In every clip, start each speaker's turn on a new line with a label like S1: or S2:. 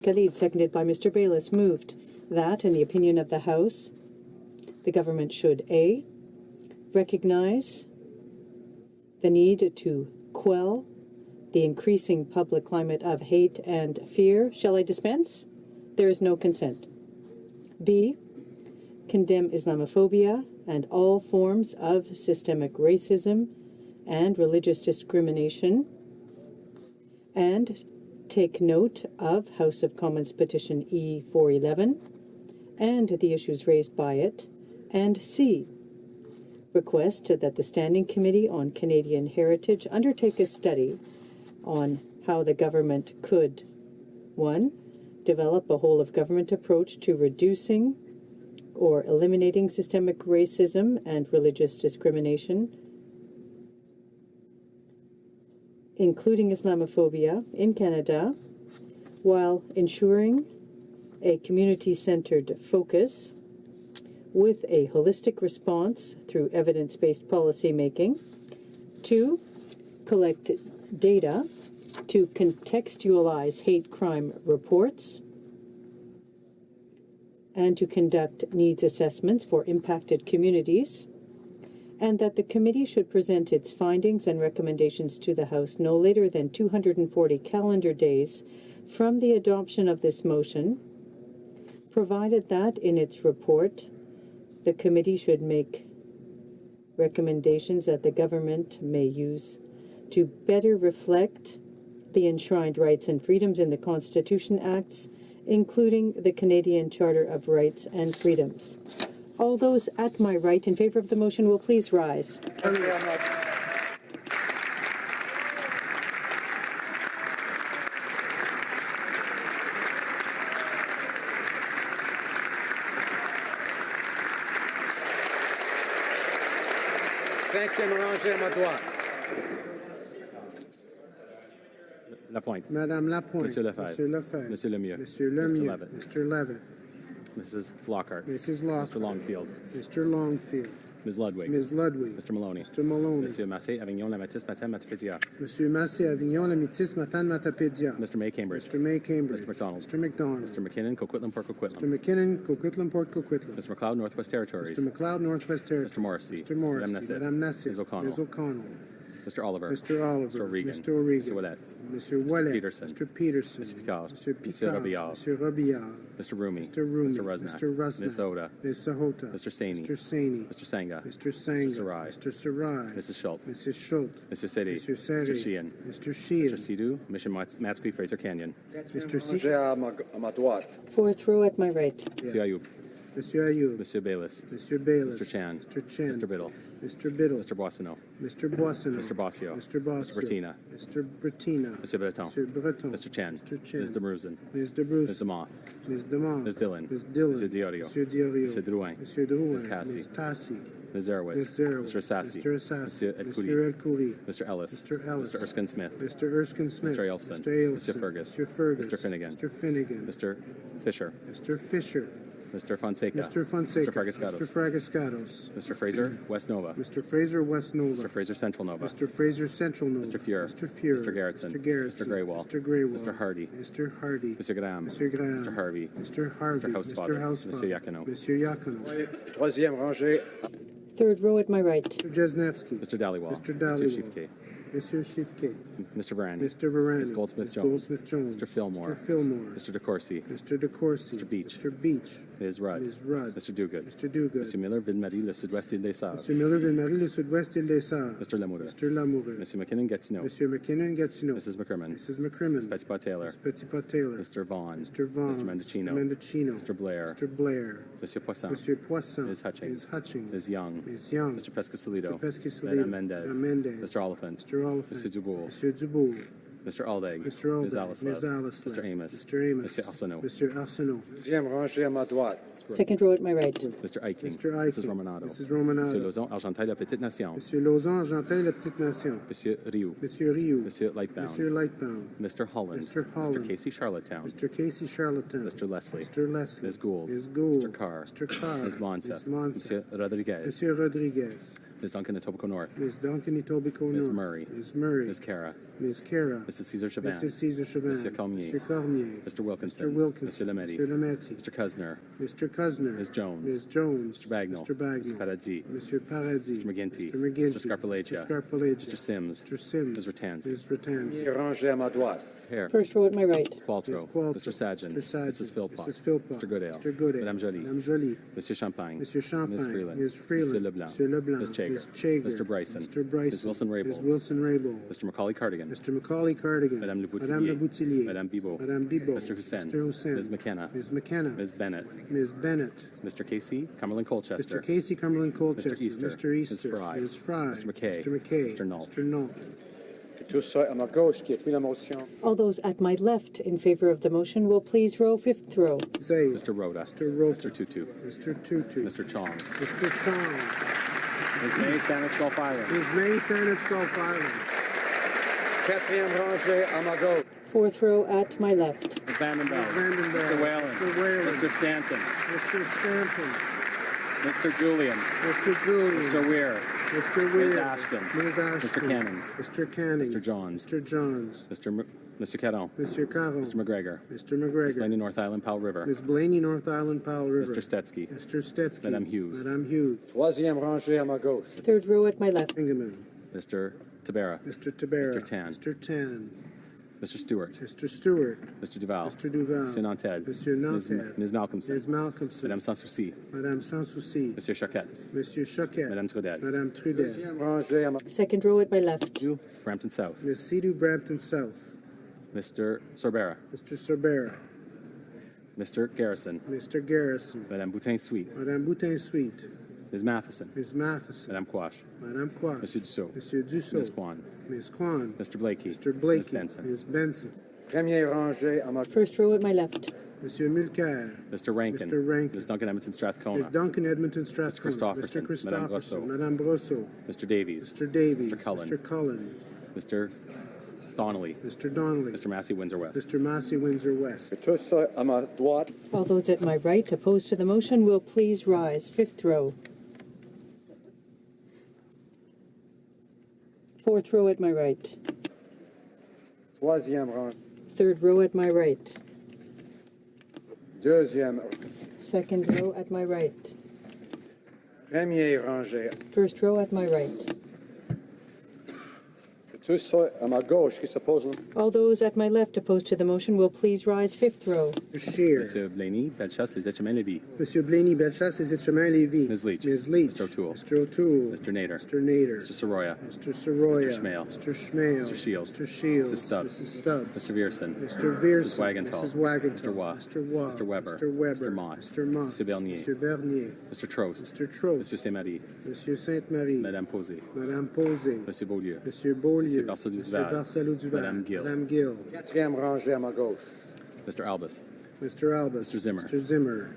S1: Khalid, seconded by Mr. Bayless, moved that, in the opinion of the House, the government should A, recognize the need to quell the increasing public climate of hate and fear. Shall I dispense? There is no consent. B, condemn Islamophobia and all forms of systemic racism and religious discrimination, and take note of House of Commons Petition E411 and the issues raised by it. And C, request that the Standing Committee on Canadian Heritage undertake a study on how the government could, 1, develop a whole-of-government approach to reducing or eliminating systemic racism and religious discrimination, including Islamophobia, in Canada, while ensuring a community-centered focus with a holistic response through evidence-based policy making. 2, collect data to contextualize hate crime reports and to conduct needs assessments for impacted communities, and that the committee should present its findings and recommendations to the House no later than 240 calendar days from the adoption of this motion, provided that in its report the committee should make recommendations that the government may use to better reflect the enshrined rights and freedoms in the Constitution Acts, including the Canadian Charter of Rights and Freedoms. All those at my right in favor of the motion will please rise.
S2: Thank you very much. Cinquième rangée à ma droite.
S3: Lapointe.
S4: Madame Lapointe.
S3: Monsieur Lefebvre.
S4: Monsieur Lefebvre.
S3: Monsieur Lemieux.
S4: Monsieur Lemieux. Mr. Levitt.
S3: Mrs. Lockhart.
S4: Mrs. Lockhart.
S3: Mr. Longfield.
S4: Mr. Longfield.
S3: Ms. Ludwig.
S4: Ms. Ludwig.
S3: Mr. Maloney.
S4: Mr. Maloney.
S3: Monsieur Massé, Avignon, Lamatis, Matane, Matapédia.
S4: Monsieur Massé, Avignon, Lamitis, Matane, Matapédia.
S3: Mr. May, Cambridge.
S4: Mr. May, Cambridge.
S3: Mr. McDonald.
S4: Mr. McDonald.
S3: Mr. McKinnon, Coquitlam, Port
S4: Mr.
S3: Coquitlam.
S4: McKinnon, Coquitlam, Port Coquitlam.
S3: Mr. McLeod, Northwest Territories.
S4: Mr. McLeod, Northwest Territories.
S3: Mr. Morrissey.
S4: Mr. Morrissey.
S3: Madame Nassif.
S4: Ms. O'Connell.
S3: Ms. O'Connell. Mr. Oliver.
S4: Mr. Oliver.
S3: Mr. O'Regan.
S4: Mr. O'Regan.
S3: Mr. Ouellet.
S4: Mr. Ouellet.
S3: Peterson.
S4: Mr. Peterson.
S3: Mr. Picard.
S4: Mr. Picard.
S3: Mr. Robillard.
S4: Mr. Robillard.
S3: Mr. Rumi.
S4: Mr. Rumi.
S3: Mr. Rusnak.
S4: Mr. Rusnak.
S3: Ms. Soda.
S4: Ms. Sahota.
S3: Mr. Saini.
S4: Mr. Saini.
S3: Mr. Sangha.
S4: Mr. Sangha.
S3: Mr. Sarai.
S4: Mr. Sarai.
S3: Mrs. Schultz.
S4: Mrs. Schultz.
S3: Mr. Seti.
S4: Mr. Seti.
S3: Mr. Sheehan.
S4: Mr. Sheehan.
S3: Mr. Sidhu, Mission Matsqui, Fraser Canyon.
S4: Mr.
S2: Rangée à ma droite.
S1: Fourth row at my right.
S3: Monsieur Ayoub.
S4: Monsieur Ayoub.
S3: Monsieur Bayless.
S4: Mr. Bayless.
S3: Mr. Chan.
S4: Mr. Chan.
S3: Mr. Biddle.
S4: Mr. Biddle.
S3: Mr. Boissonneau.
S4: Mr. Boissonneau.
S3: Mr. Bossio.
S4: Mr. Bossio.
S3: Mr. Bertina.
S4: Mr. Bertina.
S3: Monsieur Breton.
S4: Mr. Breton.
S3: Mr. Chen.
S4: Mr. Chen.
S3: Ms. DeMruzen.
S4: Ms. DeBruce.
S3: Ms. DeMoss.
S4: Ms. DeMont.
S3: Ms. Dillon.
S4: Ms. Dillon.
S3: Monsieur Diorio.
S4: Monsieur Diorio.
S3: Monsieur Drouin.
S4: Monsieur Drouin.
S3: Ms. Cassie.
S4: Ms. Tassi.
S3: Ms. Zerowitz.
S4: Ms. Zerowitz.
S3: Mr. Assassi.
S4: Mr. Assassi.
S3: Monsieur Elkouri.
S4: Mr. Elkouri.
S3: Mr. Ellis.
S4: Mr. Ellis.
S3: Mr. Erskine Smith.
S4: Mr. Erskine Smith.
S3: Mr. Ailson.
S4: Mr. Ailson.
S3: Mr. Fergus.
S4: Mr. Fergus.
S3: Mr. Finnegan.
S4: Mr. Finnegan.
S3: Mr. Fisher.
S4: Mr. Fisher.
S3: Mr. Fonseca.
S4: Mr. Fonseca.
S3: Mr. Fragascatos.
S4: Mr. Fragascatos.
S3: Mr. Fraser, West Nova.
S4: Mr. Fraser, West Nova.
S3: Mr. Fraser, Central Nova.
S4: Mr. Fraser, Central Nova.
S3: Mr. Fuhr.
S4: Mr. Fuhr.
S3: Mr. Gerritsen.
S4: Mr. Gerritsen.
S3: Mr. Greywall.
S4: Mr. Greywall.
S3: Mr. Hardy.
S4: Mr. Hardy.
S3: Mr. Graham.
S4: Mr. Graham.
S3: Mr. Harvey.
S4: Mr. Harvey.
S3: Mr. Housefather.
S4: Mr. Housefather.
S3: Monsieur Yakino.
S4: Monsieur Yakino.
S2: Troisième rangée.
S1: Third row at my right.
S4: Mr. Jesnevsky.
S3: Mr. Dhaliwal.
S4: Mr. Dhaliwal.
S3: Mr. Shifke.
S4: Mr. Shifke.
S3: Mr. Varani.
S4: Mr. Varani.
S3: Ms. Goldsmith
S4: Ms.
S3: Jones.
S4: Goldsmith Jones.
S3: Mr. Fillmore.
S4: Mr. Fillmore.
S3: Mr. DeCourcy.
S4: Mr. DeCourcy.
S3: Mr. Beach.
S4: Mr. Beach.
S3: Ms. Rudd.
S4: Ms. Rudd.
S3: Mr. Duguid.
S4: Mr. Duguid.
S3: Monsieur Miller, Ville-Marie, le Sud-Ouest Île des Sœurs.
S4: Monsieur Miller, Ville-Marie, le Sud-Ouest Île des Sœurs.
S3: Mr. Lamoureux.
S4: Mr. Lamoureux.
S3: Monsieur McKinnon, Gatineau.
S4: Monsieur McKinnon, Gatineau.
S3: Mrs. McCrimmon.
S4: Mrs. McCrimmon.
S3: Ms. Petitpas Taylor.
S4: Ms. Petitpas Taylor.
S3: Mr. Vaughn.
S4: Mr. Vaughn.
S3: Mr. Mendocino.
S4: Mr. Mendocino.
S3: Mr. Blair.
S4: Mr. Blair.
S3: Monsieur Poisson.
S4: Monsieur Poisson.
S3: Ms. Hutchings.
S4: Ms. Hutchings.
S3: Ms. Young.
S4: Ms. Young.
S3: Mr. Pescasolido.
S4: Mr. Pescasolido.
S3: Madame Mendez.
S4: Madame Mendez.
S3: Mr. Oliphant.
S4: Mr. Oliphant.
S3: Monsieur Dubourg.
S4: Monsieur Dubourg.
S3: Mr. Aldag.
S4: Mr. Aldag.
S3: Ms. Alice.
S4: Ms. Alice.
S3: Mr. Amos.
S4: Mr. Amos.
S3: Monsieur Arsenault.
S4: Monsieur Arsenault.
S2: Deuxième rangée à ma droite.
S1: Second row at my right.
S3: Mr. Eiching.
S4: Mr. Eiching.
S3: Mrs. Romanado.
S4: Mrs. Romanado.
S3: Monsieur Lauzon, Argenteuil, La Petite Nation.
S4: Monsieur Lauzon, Argenteuil, La Petite Nation.
S3: Monsieur Rioux.
S4: Monsieur Rioux.
S3: Monsieur Lightbound.
S4: Monsieur Lightbound.
S3: Mr. Holland.
S4: Mr. Holland.
S3: Mr. Casey Charlottetown.
S4: Mr. Casey Charlottetown.
S3: Mr. Leslie.
S4: Mr. Leslie.
S3: Ms. Gould.
S4: Ms. Gould.
S3: Mr. Carr.
S4: Mr. Carr.
S3: Ms. Monsa.
S4: Ms. Monsa.
S3: Monsieur Rodriguez.
S4: Monsieur Rodriguez.
S3: Ms. Duncan, Etobicoke North.
S4: Ms. Duncan, Etobicoke
S3: Ms.
S4: North.
S3: Murray.
S4: Ms. Murray.
S3: Ms. Cara.
S4: Ms. Kara.
S3: Mrs. Caesar Chauvin.
S4: Mrs. Caesar Chauvin.
S3: Monsieur Cormier.
S4: Mr. Cormier.
S3: Mr. Wilkinson.
S4: Mr. Wilkinson.
S3: Monsieur Lemaitre.
S4: Monsieur Lemaitre.
S3: Mr. Cuzner.
S4: Mr. Cuzner.
S3: Ms. Jones.
S4: Ms. Jones.
S3: Mr. Bagnall.
S4: Mr. Bagnall.
S3: Mr. Paradis.
S4: Monsieur Paradis.
S3: Mr. McGinty.
S4: Mr. McGinty.
S3: Mr. Scarpellegia.
S4: Mr. Scarpellegia.
S3: Mr. Sims.
S4: Mr. Sims.
S3: Ms. Rattansi.
S4: Ms. Rattansi.
S2: Rangé à ma droite.
S3: Hare.
S1: First row at my right.
S3: Qualtrough.
S4: Ms. Qualtrough.
S3: Mr. Sajan.
S4: Mr. Sajan.
S3: Mrs. Philpott.
S4: Mrs. Philpott.
S3: Mr. Goodale.
S4: Mr. Goodale.
S3: Madame Joly.
S4: Madame Joly.
S3: Monsieur Champagne.
S4: Monsieur Champagne.
S3: Ms. Freeland.
S4: Ms. Freeland.
S3: Monsieur Leblanc.
S4: Monsieur Leblanc.
S3: Ms. Chager.
S4: Ms. Chager.
S3: Mr. Bryson.
S4: Mr. Bryson.
S3: Ms. Wilson-Raybould.
S4: Ms. Wilson-Raybould.
S3: Mr. Macaulay Cardigan.
S4: Mr. Macaulay Cardigan.
S3: Madame Le Boutillier.
S4: Madame Le Boutillier.
S3: Madame Bibeau.
S4: Madame Bibeau.
S3: Mr. Hussein.
S4: Mr. Hussein.
S3: Ms. McKenna.
S4: Ms. McKenna.
S3: Ms. Bennett.
S4: Ms. Bennett.
S3: Mr. Casey. Cumberland Colchester.
S4: Mr. Casey Cumberland Colchester.
S3: Mr. Easter.
S4: Mr. Easter.
S3: Ms. Fry.
S4: Ms. Fry.
S3: Mr. McKay.
S4: Mr. McKay.
S3: Mr. Nault.
S4: Mr. Nault.
S2: Que tous ceux à ma gauche qui appuient la motion.
S1: All those at my left in favor of the motion will please row fifth row.
S4: Zay.
S3: Mr. Rhoda.
S4: Mr. Rota.
S3: Mr. Tutu.
S4: Mr. Tutu.
S3: Mr. Chong.
S4: Mr. Chong.
S3: Ms. May, Sandwich Gulf Islands.
S4: Ms. May, Sandwich Gulf Island.
S2: Quatrième rangée à ma gauche.
S1: Fourth row at my left.
S3: Ms. Vandenberg.
S4: Ms. Vandenberg.
S3: Mr. Whalen.
S4: Mr. Whalen.
S3: Mr. Stanton.
S4: Mr. Stanton.
S3: Mr. Julian.
S4: Mr. Julian.
S3: Mr. Weir.
S4: Mr. Weir.
S3: Ms. Ashton.
S4: Ms. Ashton.
S3: Mr. Cannings.
S4: Mr. Cannings.
S3: Mr. Johns.
S4: Mr. Johns.
S3: Mr. Caron.
S4: Mr. Caron.
S3: Mr. McGregor.
S4: Mr.
S3: Ms.
S4: McGregor.
S3: Blaney, North Island, Powell River.
S4: Ms. Blaney, North Island, Powell River.
S3: Mr. Stetsky.
S4: Mr. Stetsky.
S3: Madame Hughes.
S4: Madame Hughes.
S2: Troisième rangée à ma gauche.
S1: Third row at my left.
S4: Ingeman.
S3: Mr. Tabera.
S4: Mr. Tabera.
S3: Mr. Tan.
S4: Mr. Tan.
S3: Mr. Stewart.
S4: Mr. Stewart.
S3: Mr. Duval.
S4: Mr. Duval.
S3: Monsieur Nanted.
S4: Monsieur Nanted.
S3: Ms. Malcolmson.
S4: Ms. Malcolmson.
S3: Madame Sanssouci.
S4: Madame Sanssouci.
S3: Monsieur Choquette.
S4: Monsieur Choquette.
S3: Madame Trudel.
S4: Madame Trudel.
S2: Deuxième rangée à ma
S1: Second row at my left.
S3: You, Brampton South.
S4: Miss Sidhu Brampton South.
S3: Mr. Sorbera.
S4: Mr. Sorbera.
S3: Mr. Garrison.
S4: Mr. Garrison.
S3: Madame Boutin Sweet.
S4: Madame Boutin Sweet.
S3: Ms. Matheson.
S4: Ms. Matheson.
S3: Madame Quash.
S4: Madame Quash.
S3: Monsieur Dussault.
S4: Monsieur Dussault.
S3: Ms. Kwan.
S4: Ms. Kwan.
S3: Mr. Blakey.
S4: Mr. Blakey.
S3: Ms. Benson.
S4: Ms. Benson.
S2: première rangée à ma
S1: First row at my left.
S4: Monsieur Mulcair.
S3: Mr. Rankin.
S4: Mr. Rankin.
S3: Ms. Duncan Edmonton
S4: Ms.
S3: Strathcona.
S4: Duncan Edmonton Strathcona.
S3: Mr. Christopherson.
S4: Mr. Christopherson.
S3: Madame Brosseau.
S4: Madame Brosseau.
S3: Mr. Davies.
S4: Mr. Davies.
S3: Mr. Cullen.
S4: Mr. Cullen.
S3: Mr. Donnelly.
S4: Mr. Donnelly.
S3: Mr. Massey, Windsor West.
S4: Mr. Massey, Windsor West.
S2: Que tous ceux à ma droite.
S1: All those at my right opposed to the motion will please rise. Fifth row. Fourth row at my right.
S2: Troisième rangée.
S1: Third row at my right.
S2: Deuxième.
S1: Second row at my right.
S2: Première rangée.
S1: First row at my right.
S2: Que tous ceux à ma gauche qui s'opposent.
S1: All those at my left opposed to the motion will please rise. Fifth row.
S4: Mr. Scheer.
S3: Monsieur Blaney, Bellechasse, Les Etchemins, Lévis.
S4: Monsieur Blaney, Bellechasse, Les Etchemins, Lévis.
S3: Ms. Leach.
S4: Ms. Leach.
S3: Mr. O'Toole.
S4: Mr. O'Toole.
S3: Mr. Nader.
S4: Mr. Nader.
S3: Mr. Soroya.
S4: Mr. Soroya.
S3: Mr. Schmale.
S4: Mr. Schmale.
S3: Mr. Shields.
S4: Mr. Shields.
S3: Mrs. Stubbs.
S4: Mrs. Stubbs.
S3: Mr. Vierson.
S4: Mr. Vierson.
S3: Mrs. Wagenthal.
S4: Mrs. Wagenthal.
S3: Mr. Waugh.
S4: Mr. Waugh.
S3: Mr. Weber.
S4: Mr. Weber.
S3: Mr. Moss.
S4: Mr. Moss.
S3: Monsieur Bernier.
S4: Monsieur Bernier.
S3: Mr. Trost.
S4: Mr. Trost.
S3: Monsieur Saint-Marie.
S4: Monsieur Sainte-Marie.
S3: Madame Posé.
S4: Madame Posé.
S3: Monsieur Beaulieu.
S4: Monsieur Beaulieu.
S3: Monsieur Barcelou-Duval.
S4: Monsieur Barcelou-Duval.
S3: Madame Gill.
S4: Madame Gill.
S2: Quatrième rangée à ma gauche.
S3: Mr. Albus.
S4: Mr. Albus.
S3: Mr. Zimmer.
S4: Mr. Zimmer.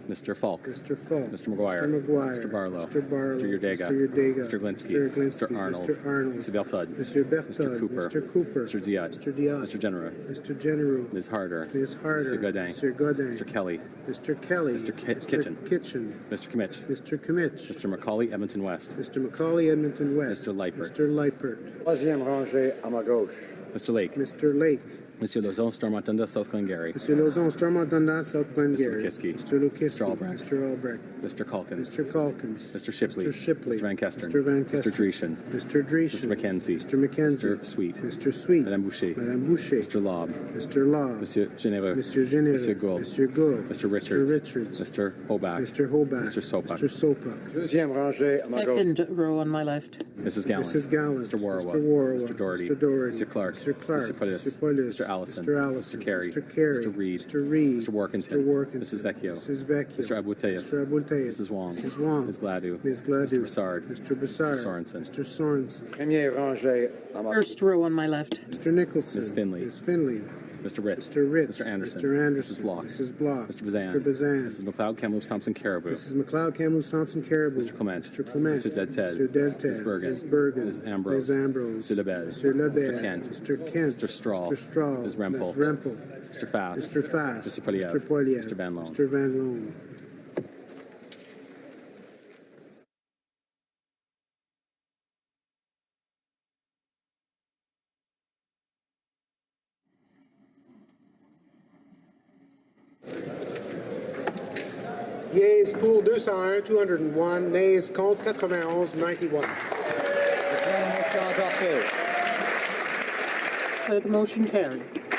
S3: Mr. Falk.
S4: Mr. Falk.
S3: Mr. McGuire.
S4: Mr. McGuire.
S3: Mr. Barlow.
S4: Mr. Barlow.
S3: Mr. Yurdega.
S4: Mr. Yurdega.
S3: Mr. Glinsky.
S4: Mr. Glinsky.
S3: Mr. Arnold.
S4: Mr. Arnold.
S3: Mr. Bertud.
S4: Mr. Bertud.
S3: Mr. Cooper.
S4: Mr. Cooper.
S3: Mr. Diot.
S4: Mr. Diot.
S3: Mr. General.
S4: Mr. General.
S3: Ms. Harder.
S4: Ms. Harder.
S3: Mr. Godin.
S4: Mr. Godin.
S3: Mr. Kelly.
S4: Mr. Kelly.
S3: Mr.
S4: Mr.
S3: Kitchen.
S4: Kitchen.
S3: Mr. Kimmich.
S4: Mr. Kimmich.
S3: Mr. Macaulay, Edmonton West.
S4: Mr. Macaulay, Edmonton West.
S3: Mr. Leipert.
S4: Mr. Leipert.
S2: Troisième rangée à ma gauche.
S3: Mr. Lake.
S4: Mr. Lake.
S3: Monsieur Lozon, Stormont Dundas, South Glengarry.
S4: Mr. Lozon, Stormont Dundas, South Glengarry.
S3: Lukiski.
S4: Mr. Lukiski.
S3: Mr. Albrecht.
S4: Mr. Albrecht.
S3: Mr. Calkins.
S4: Mr. Calkins.
S3: Mr. Shipley.
S4: Mr. Shipley.
S3: Mr. Van Kesteren.
S4: Mr. Van Kesteren.
S3: Mr. Dreeshen.
S4: Mr. Dreeshen.
S3: Mr. McKenzie.
S4: Mr. McKenzie.
S3: Mr. Sweet.
S4: Mr. Sweet.
S3: Madame Boucher.
S4: Madame Boucher.
S3: Mr. Lobb.
S4: Mr. Law.
S3: Monsieur Généreux.
S4: Monsieur Généreux.
S3: Monsieur Gould.
S4: Monsieur Gould.
S3: Mr. Richards.
S4: Mr. Richards.
S3: Mr. Hobach.
S4: Mr. Hobach.
S3: Mr. Sopak.
S4: Mr. Sopak.
S2: Deuxième rangée à ma gauche.
S1: Second row on my left.
S3: Mrs. Gallant.
S4: Mrs. Gallant.
S3: Mr. Warwa.
S4: Mr. Warwa.
S3: Mr. Doherty.
S4: Mr. Doherty.
S3: Mr. Clark.
S4: Mr. Clark.
S3: Mr. Paulus.
S4: Mr. Paulus.
S3: Mr. Allison.
S4: Mr. Allison.
S3: Mr. Carey.
S4: Mr. Carey.
S3: Mr. Reed.
S4: Mr. Reed.
S3: Mr. Workington.
S4: Mr. Workington.
S3: Mrs. Vecchio.
S4: Mrs. Vecchio.
S3: Mr. Abouteyev.
S4: Mr. Abouteyev.
S3: Mrs. Wong.
S4: Mrs. Wong.
S3: Ms. Gladue.
S4: Ms. Gladue.
S3: Mr. Broussard.
S4: Mr. Broussard.
S3: Mr. Sorensen.
S4: Mr. Sorensen.
S2: Première rangée à ma gauche.
S1: First row on my left.
S4: Mr. Nicholson.
S3: Ms. Finley.
S4: Ms. Finley.
S3: Mr. Ritz.
S4: Mr. Ritz.
S3: Mr. Anderson.
S4: Mr. Anderson.
S3: Mrs. Block.
S4: Mrs. Block.
S3: Mr. Bazan.
S4: Mr. Bazan.
S3: Mrs. McLeod, Kamloops, Thompson, Caribou.
S4: Mrs. McLeod, Kamloops, Thompson, Caribou.
S3: Mr. Clement.
S4: Mr. Clement.
S3: Mr. Delted.
S4: Mr. Delted.
S3: Ms. Bergen.
S4: Ms. Bergen.
S3: Ms. Ambrose.
S4: Ms. Ambrose.
S3: Mr. Lebed.
S4: Mr. Lebed.
S3: Mr. Kent.
S4: Mr. Kent.
S3: Mr. Straw.
S4: Mr. Straw.
S3: Ms. Rempel.
S4: Ms. Rempel.
S3: Mr. Fast.
S4: Mr. Fast.
S3: Mr. Poliev.
S4: Mr. Poliev.
S3: Mr. Van Loan.
S4: Mr. Van Loan. Yeas pour 201, 201. Nays contre 91, 91.
S2: Proclamation adopté.
S5: Declare the motion carried.